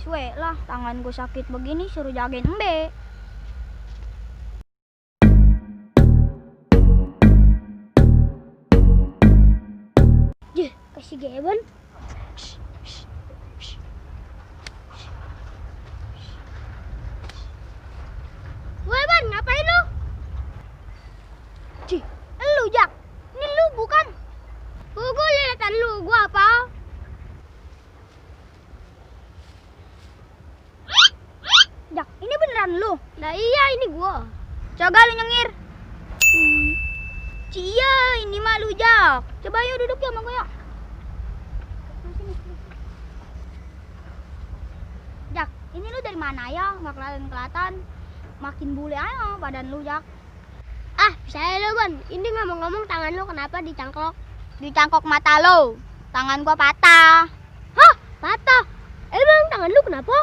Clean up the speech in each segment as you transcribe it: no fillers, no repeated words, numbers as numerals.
Suwe lah, tangan gue sakit begini suruh jagain embe. Jeh, kasih Geben. Woi Ban, ngapain lu? Jih, lu Jak. Ini lu bukan? Gue liatan lu, gua apa? Jak, ini beneran lu? Lah iya, ini gua. Coba lu nyengir. Cia, ini mah lu Jak. Coba yuk duduk ya sama gua yuk. Jak, ini lu dari mana ya? Nggak kelihatan. Makin bule aja badan lu Jak. Ah, saya lu Ban. Ini ngomong-ngomong tangan lu kenapa dicangkok? Dicangkok mata lu. Tangan gua patah. Hah? Patah? Emang tangan lu kenapa?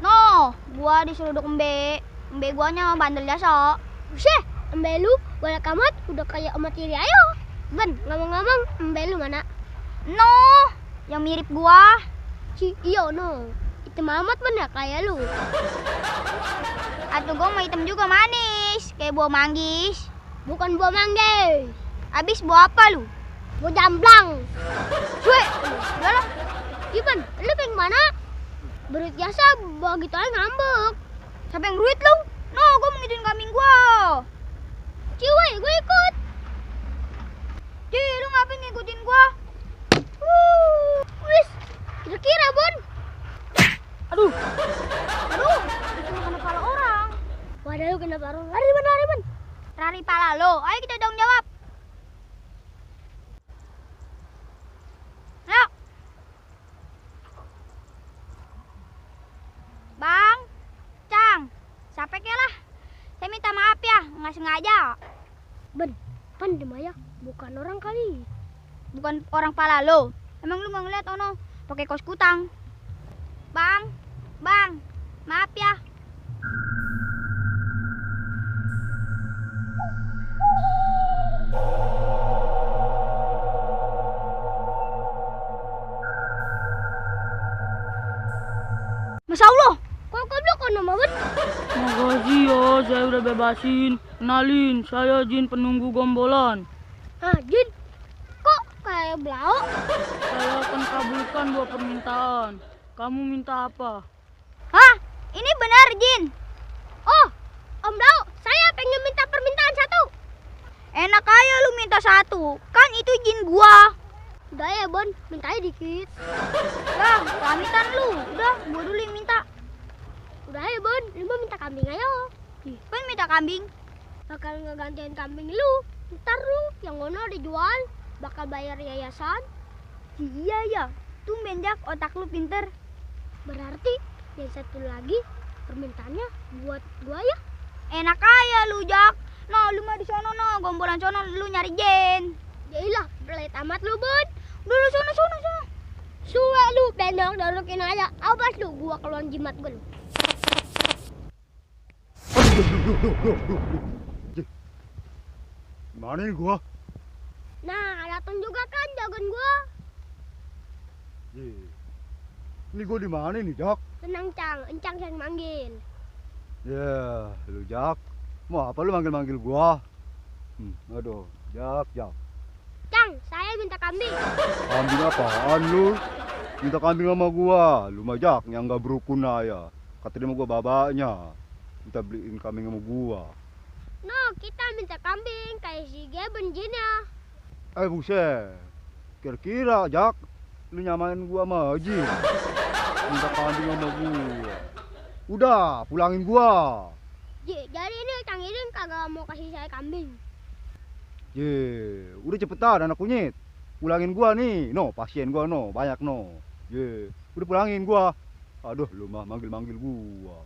No, gua disuruh duduk embe. Embe guanya bandel jasa. Buset, embe lu galak amat, udah kayak oma tiri ayo. Ben, ngomong-ngomong, embe lu mana? No, yang mirip gua. Iya no, hitam amat Ben ya kayak lu. Atuh gua mau hitam juga manis, kayak buah manggis. Bukan buah manggis. Abis buah apa lu? Buah jamblang. Cuy, udah lah. Iban, lu pengen mana? Berit jasa begitu aja ngambek. Siapa yang berit lu? No, gue mau ngidin kambing gua. Ciwe, gue ikut. Ci, lu ngapain ngikutin gua? Wis, kira-kira Bon. Aduh, itu kena pala orang. Wadah lu kena pala orang. Lari Ben. Lari pala lo, ayo kita tanggung jawab. Ayo. Bang, Cang, sampai ke lah. Saya minta maaf ya, nggak sengaja. Ben, Maya, bukan orang kali. Bukan orang pala lo. Emang lu nggak ngeliat ono pakai kaos kutang. Bang, maaf ya. Masya Allah, kok goblok kok nama Ben? Makasih ya, saya udah bebasin. Kenalin, saya Jin penunggu gombolan. Ah, Jin, kok kayak blau? Saya akan kabulkan 2 permintaan. Kamu minta apa? Hah? Ini benar, Jin? Oh, Om Blau, saya pengen minta permintaan 1. Enak aja lu minta 1, kan itu Jin gua. Udah ya, Bon, minta aja dikit. Lah, pamitan lu. Udah, gua dulu yang minta. Udah ya, Bon, lu mau minta kambing ayo. Kan minta kambing? Bakal ngegantiin kambing lu. Ntar lu yang ngono dijual, bakal bayar yayasan. Iya ya, tumben Jak, otak lu pinter. Berarti yang satu lagi permintaannya buat gua ya. Enak aja lu Jak. No, lu mah di sono no, gombolan sono lu nyari Jen. Yailah, belet amat lu Bun. Dulu sono. Suwe lu pendong dorokin aja. Awas lu, gua keluar jimat gua lu. Mana ini gua? Nah, datang juga kan jagoan gua. Ini gua di mana nih, Jak? Tenang Cang, Encang yang manggil. Ya, lu Jak. Mau apa lu manggil-manggil gua? Aduh, Jak. Cang, saya minta kambing. Kambing apaan lu? Minta kambing sama gua. Lu mah Jak yang gak berukun aja. Katanya gua babanya. Minta beliin kambing sama gua. No, kita minta kambing kayak si Geben Jin ya. Buset. Kira-kira Jak, lu nyamain gua sama Haji. Minta kambing sama gua. Udah, pulangin gua. Jadi ini Kang Idin kagak mau kasih saya kambing. Udah cepetan anak kunyit. Pulangin gua nih. No, pasien gua no, banyak no. Udah pulangin gua. Aduh, lu mah manggil-manggil gua.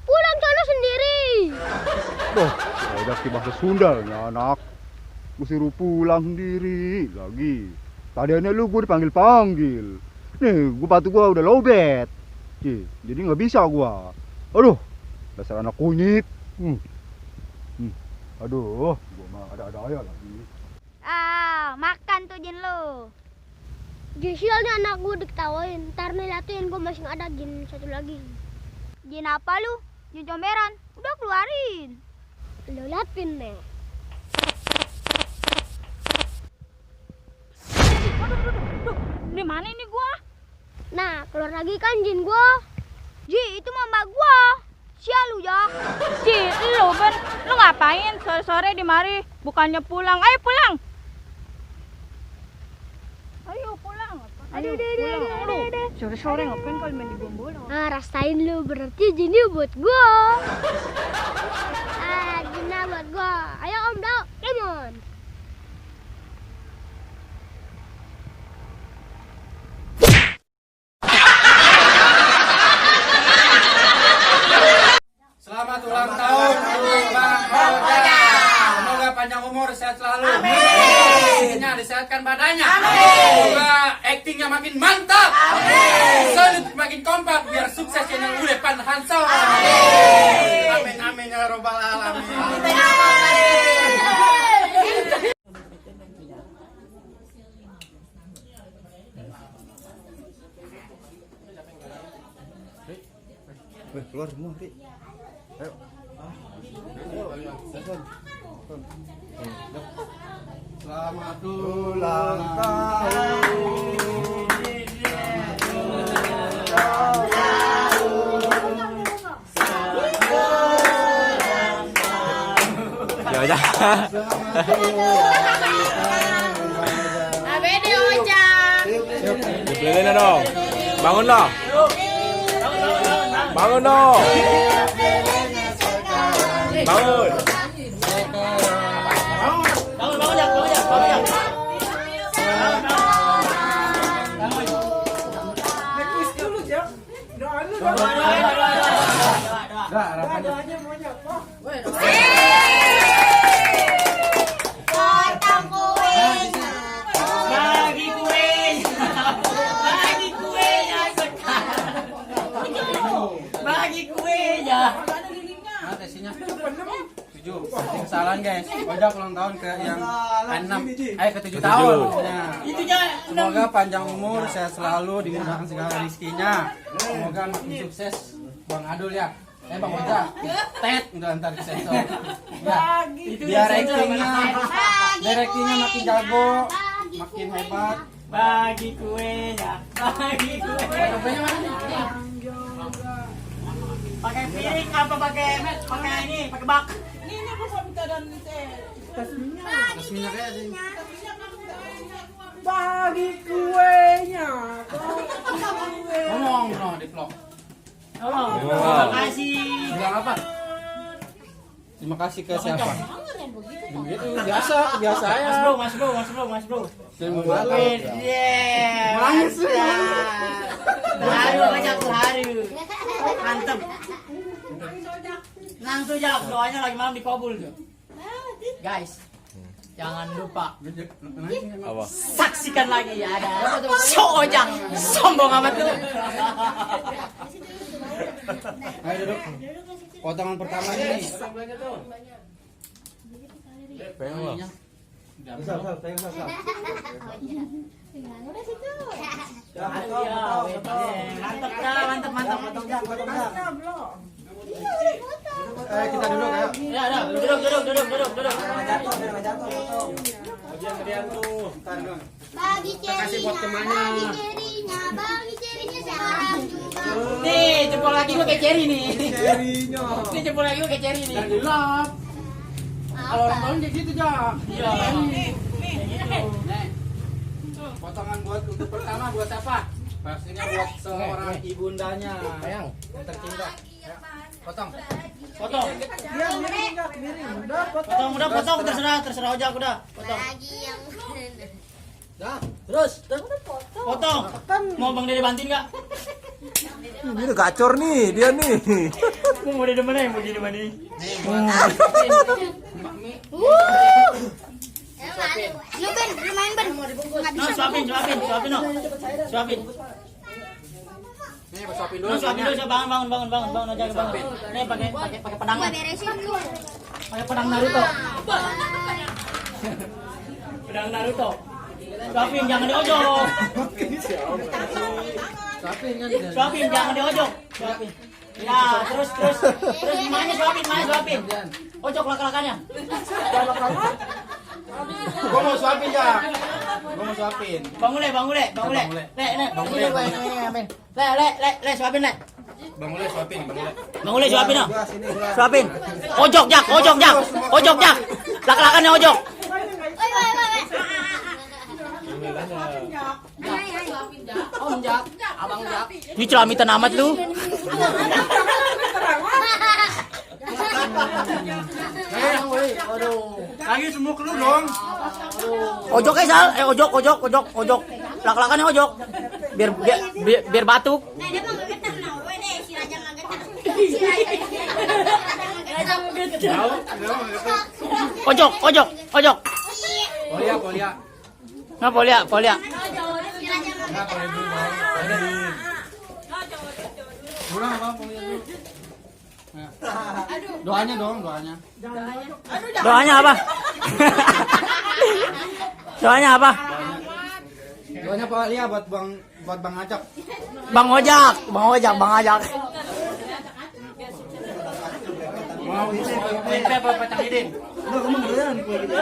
Pulang sono sendiri. Duh, udah ke bahasa Sunda nih anak. Gua suruh pulang sendiri lagi. Tadinya lu gua dipanggil-panggil. Nih, batu gua udah lowbat. Jadi nggak bisa gua. Aduh, dasar anak kunyit. Aduh, gua mah ada-ada aja lagi. Makan tuh Jin lu. Sialnya anak gue diketawain. Ntar nih liatin gue masih ada Jin satu lagi. Jin apa lu? Jin comberan. Udah keluarin. Lu liatin nih. Di mana ini gua? Nah, keluar lagi kan Jin gua. Itu mama gua. Sial lu ya. Lu Ben, lu ngapain sore-sore di mari? Bukannya pulang. Ayo pulang. Ayo pulang. Ayo pulang. Sore-sore ngapain kalian main di gombol? Rasain lu, berarti Jinnya buat gua. Jinnya buat gua. Ayo Om Dao, come on. Selamat ulang tahun Bang Oja. Semoga panjang umur, sehat selalu. Amin. Disehatkan badannya. Amin. Semoga aktingnya makin mantap. Amin. Salut makin kompak biar sukses channel Ulepan Hansol. Amin. Amin amin ya robbal alamin. Keluar semua, Ri. Ayo. Selamat ulang Ya udah. Abedi Oja. Dibeliin dong. Bangun loh. Bangun dong. Bangun. Kesalahan guys, Oja ulang tahun ke yang ke-6, ke-7 tahun maksudnya. Semoga panjang umur, sehat selalu, dimudahkan segala rezekinya. Semoga makin sukses Bang Adul ya. Bang Oja, udah ntar disensor. Ya, biar actingnya makin jago, makin hebat. Bagi kuenya. Bagi kuenya. Kuenya mana nih? Pakai piring apa pakai ini, pakai bak. Resminya kayak sih. Bagi kuenya. Ngomong no di vlog. Terima kasih. Bilang apa? Terima kasih ke siapa? Begitu biasa ya. Mas bro. Terima kasih. Nangis ya. Haru banyak haru. Mantap. Langsung aja doanya lagi malam dikabul tuh. Guys, jangan lupa Apa? saksikan lagi ada show Ojang sombong amat tuh. Ayo duduk. Potongan pertama ini. Pengen lo. Mantap. Kita duduk ayo. Ya, duduk. Bagi Kasih buat temannya. bagi cerinya sekarang juga. Nih, jempol lagi gue kayak Cherry nih. Nih, jempol lagi gue kayak Cherry nih. Dan dilap. Kalau orang tahun kayak gitu, Jak. Iya. Nih. Potongan buat untuk pertama buat siapa? Pastinya buat seorang ibundanya yang tercinta. Potong. Potong. Potong, terserah ojek udah. Potong. Dah, terus. Potong. Mau Bang Dede bantuin enggak? Ini udah gacor nih dia nih. Mau Dede mana yang mau Dede mana? Lu Ben, main Ben. Nggak bisa. Suapin no. Suapin. Nih, suapin dulu. No, suapin dulu, bangun aja bangun. Nih pakai pedang. Gua beresin dulu. Pakai pedang Naruto. Pedang Naruto. Suapin jangan diojok. Suapin jangan diojok. Suapin. Ya, terus mainnya suapin. Ojok lak-lakannya. Gua mau suapin ya. Bangun le. Le, suapin le. Bang Ule suapin. No. Suapin. Ojok jak. Lak-lakannya ojok. Om Jak, Abang Jak. Ini celamitan amat lu. Lagi semua ke lu dong. Ojok Sal. Ojok. Lak-lakannya ojok. Biar batuk. Nah, dia mah nggak getar nah. Weh deh, si Raja nggak getar. Si Raja nggak getar. Ojok. Polia. Nah, polia. Si Raja nggak getar. Pulang Bang, polia dulu. Doanya. Doanya apa? Doanya polia buat Bang Ajak. Bang Ojak. Mau ini apa pecah idin? Lu kamu beneran kue gitu.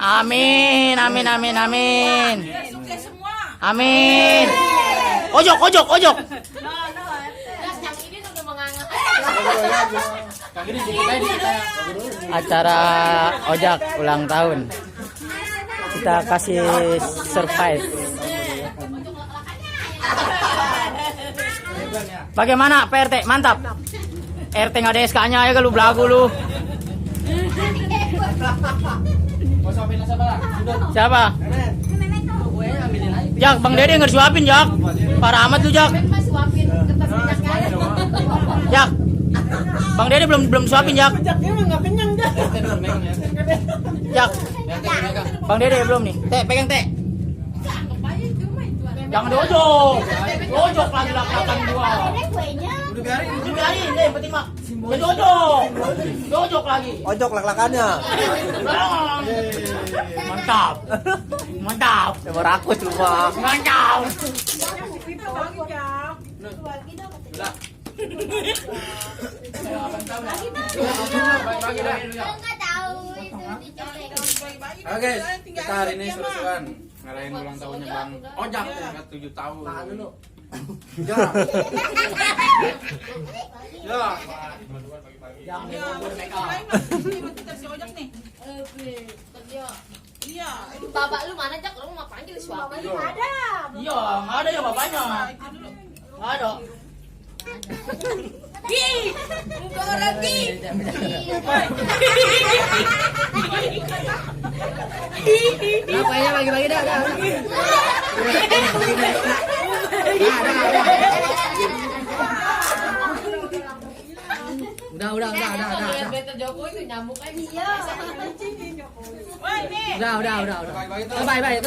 Amin. Amin. Ojok. Acara ojak ulang tahun. Kita kasih surprise. Bagaimana PRT? Mantap. RT nggak ada SK-nya ya kalau belagu lu. Siapa? Jak, Bang Dede nggak suapin Jak. Parah amat lu Jak. Jak. Bang Dede belum suapin Jak. Jak. Bang Dede belum nih. Teh, pegang teh. Jangan diojok. Ojok lagi laklakan gua. Udah biarin deh, penting mah. Jadi ojok lagi. Ojok lak-lakannya. Mantap. Sama rakus lu Bang. Mantap. Oke, kita hari ini seru-seruan ngarahin ulang tahunnya Bang Ojak yang ke 7 tahun. Tahan dulu. Ya. Bapak lu mana Jak? Lu mau panggil suami? Iya, nggak ada ya bapaknya. Nggak ada. Enggak lagi. Bapaknya bagi-bagi dah. Udah. Lihat Beto Jokowi itu nyamuk aja. Iya. Udah. Bye.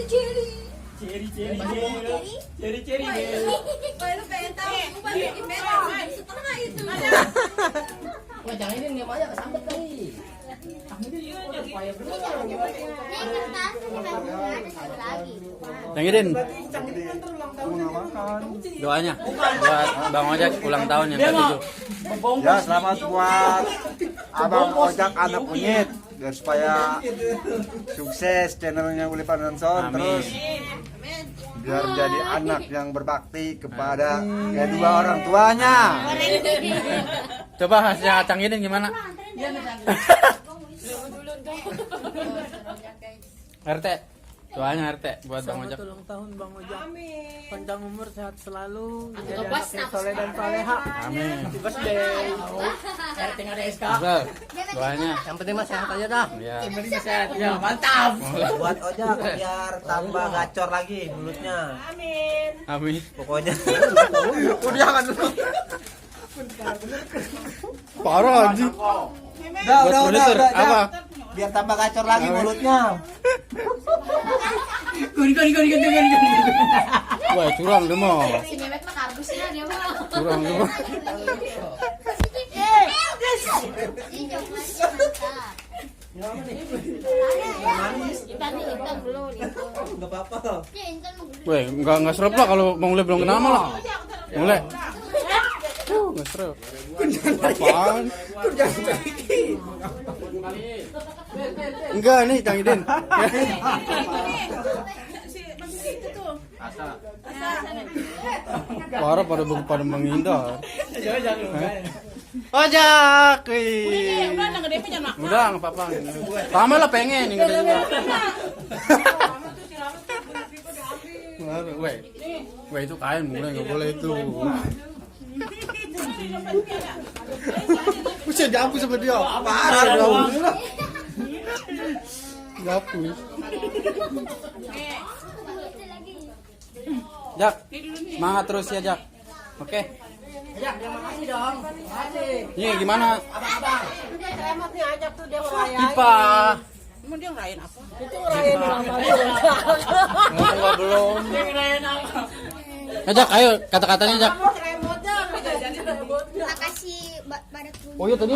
Ceri. Lu pengen tahu aku bagi Beto setengah itu. Wah, jangan ini diam aja kesambet kali. Bang Idin, doanya buat Bang Ojak ulang tahun yang ke-7. Ya, selamat buat Abang Ojak anak monyet. biar supaya sukses channelnya Uli Panonson. Terus biar jadi anak yang berbakti kepada kedua orang tuanya. Coba hasilnya Acang ini gimana? RT, doanya RT buat Bang Ojak. Ulang tahun Bang Ojak. Panjang umur, sehat selalu, jadi anak yang soleh dan soleha. Amin. Happy birthday. RT nggak ada SK. Betul. Doanya. Yang penting mah sehat aja dah. Ya. Yang penting sehat. Ya mantap. Buat Ojak biar tambah gacor lagi mulutnya. Amin. Pokoknya. Udah jangan dulu. Parah anjing. Udah. Apa? Biar tambah gacor lagi mulutnya. Gun. Wah, curang lu mau. Si Memet mah kardusnya dia mah. Curang lu. Intan belum itu. Enggak apa-apa. Weh, enggak serap lah kalau Bang Ule belum kenal lah. Bang Ule. Enggak serap. Apaan? Enggak nih, Cang Idin. Parah pada menghindar. Ojak. Udah enggak apa-apa. Sama lah pengen yang ada juga. Weh itu kain mulai nggak boleh itu. Bisa dihapus sama dia. Parah dong. Dihapus. Jak, semangat terus ya Jak. Oke. Ya, terima kasih dong. Ini gimana? Remote nih ajak tuh dia ngerayain. Pipa. Emang dia ngerayain apa? Itu ngerayain ulang tahun. Enggak belum. Ajak, ayo kata-katanya Jak. Remote-nya. Makasih pada Oh iya tadi